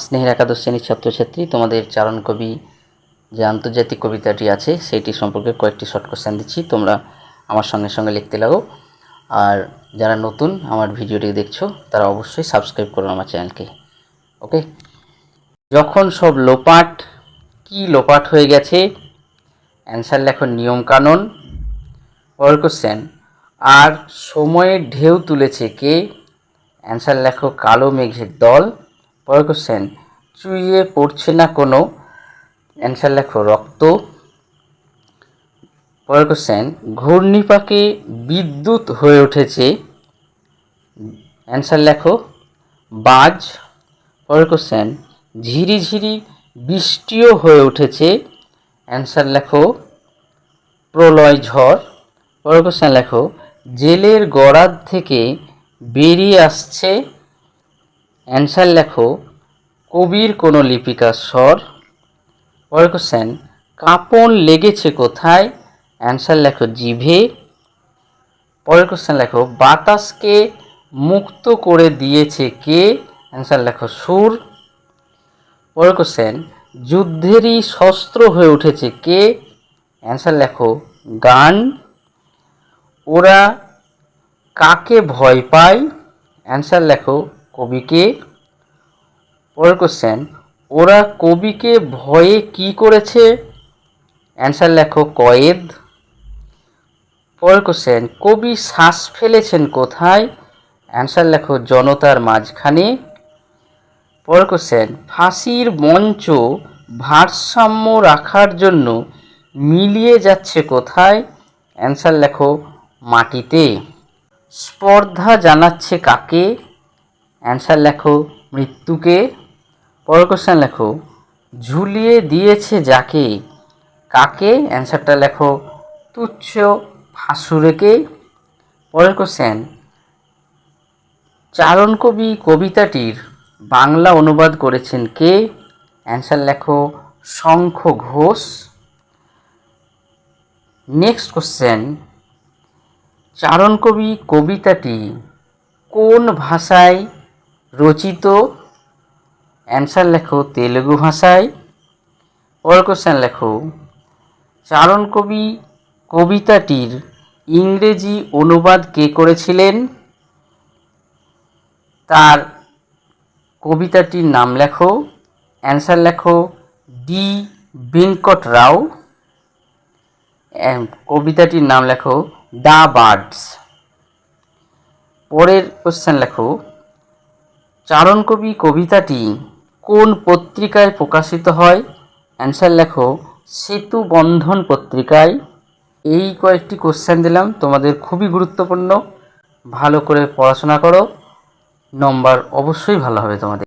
স্নেহের একাদশ শ্রেণীর ছাত্রছাত্রী, তোমাদের চারণ কবি যে আন্তর্জাতিক কবিতাটি আছে সেইটি সম্পর্কে কয়েকটি শর্ট কোশ্চেন দিচ্ছি। তোমরা আমার সঙ্গে সঙ্গে লিখতে লাগো। আর যারা নতুন আমার ভিডিওটি দেখছো তারা অবশ্যই সাবস্ক্রাইব করো আমার চ্যানেলকে। ওকে। যখন সব লোপাট, কি লোপাট হয়ে গেছে? অ্যান্সার লেখো নিয়মকানুন। পরের কোশ্চেন, আর সময়ের ঢেউ তুলেছে কে? অ্যান্সার লেখো কালো মেঘের দল। পরের কোশ্চেন, চুইয়ে পড়ছে না কোনো? অ্যান্সার লেখো রক্ত। পরের কোশ্চেন, ঘূর্ণিপাকে বিদ্যুৎ হয়ে উঠেছে? অ্যান্সার লেখো বাজ। পরের কোশ্চেন, ঝিরিঝিরি বৃষ্টিও হয়ে উঠেছে? অ্যান্সার লেখো প্রলয় ঝড়। পরের কোশ্চেন লেখো জেলের গড়াদ থেকে বেরিয়ে আসছে? অ্যান্সার লেখো কবির কোনো লিপিকার স্বর। পরের কোশ্চেন, কাঁপন লেগেছে কোথায়? অ্যান্সার লেখো জিভে। পরের কোশ্চেন লেখো বাতাসকে মুক্ত করে দিয়েছে কে? অ্যান্সার লেখো সুর। পরের কোশ্চেন, যুদ্ধেরই শস্ত্র হয়ে উঠেছে কে? অ্যান্সার লেখো গান। ওরা কাকে ভয় পায়? অ্যান্সার লেখো কবিকে। পরের কোশ্চেন, ওরা কবিকে ভয়ে কি করেছে? অ্যান্সার লেখো কয়েদ। পরের কোশ্চেন, কবি শ্বাস ফেলেছেন কোথায়? অ্যান্সার লেখো জনতার মাঝখানে। পরের কোশ্চেন, ফাঁসির মঞ্চ ভারসাম্য রাখার জন্য মিলিয়ে যাচ্ছে কোথায়? অ্যান্সার লেখো মাটিতে। স্পর্ধা জানাচ্ছে কাকে? অ্যান্সার লেখো মৃত্যুকে। পরের কোশ্চেন লেখো ঝুলিয়ে দিয়েছে যাকে? কাকে? অ্যান্সারটা লেখো তুচ্ছ ফাসুরেকে। পরের কোশ্চেন, চারণ কবি কবিতাটির বাংলা অনুবাদ করেছেন কে? অ্যান্সার লেখো শঙ্খ ঘোষ। নেক্সট কোশ্চেন, চারণ কবি কবিতাটি কোন ভাষায় রচিত? অ্যান্সার লেখো তেলুগু ভাষায়। পরের কোশ্চেন লেখো চারণ কবি কবিতাটির ইংরেজি অনুবাদ কে করেছিলেন? তার কবিতাটির নাম লেখো। অ্যান্সার লেখো ডি বেঙ্কট রাও। কবিতাটির নাম লেখো দ্য বার্ডস। পরের কোশ্চেন লেখো চারণ কবি কবিতাটি কোন পত্রিকায় প্রকাশিত হয়? অ্যান্সার লেখো সেতু বন্ধন পত্রিকায়। এই কয়েকটি কোশ্চেন দিলাম, তোমাদের খুবই গুরুত্বপূর্ণ। ভালো করে পড়াশোনা করো, নম্বর অবশ্যই ভালো হবে তোমাদের।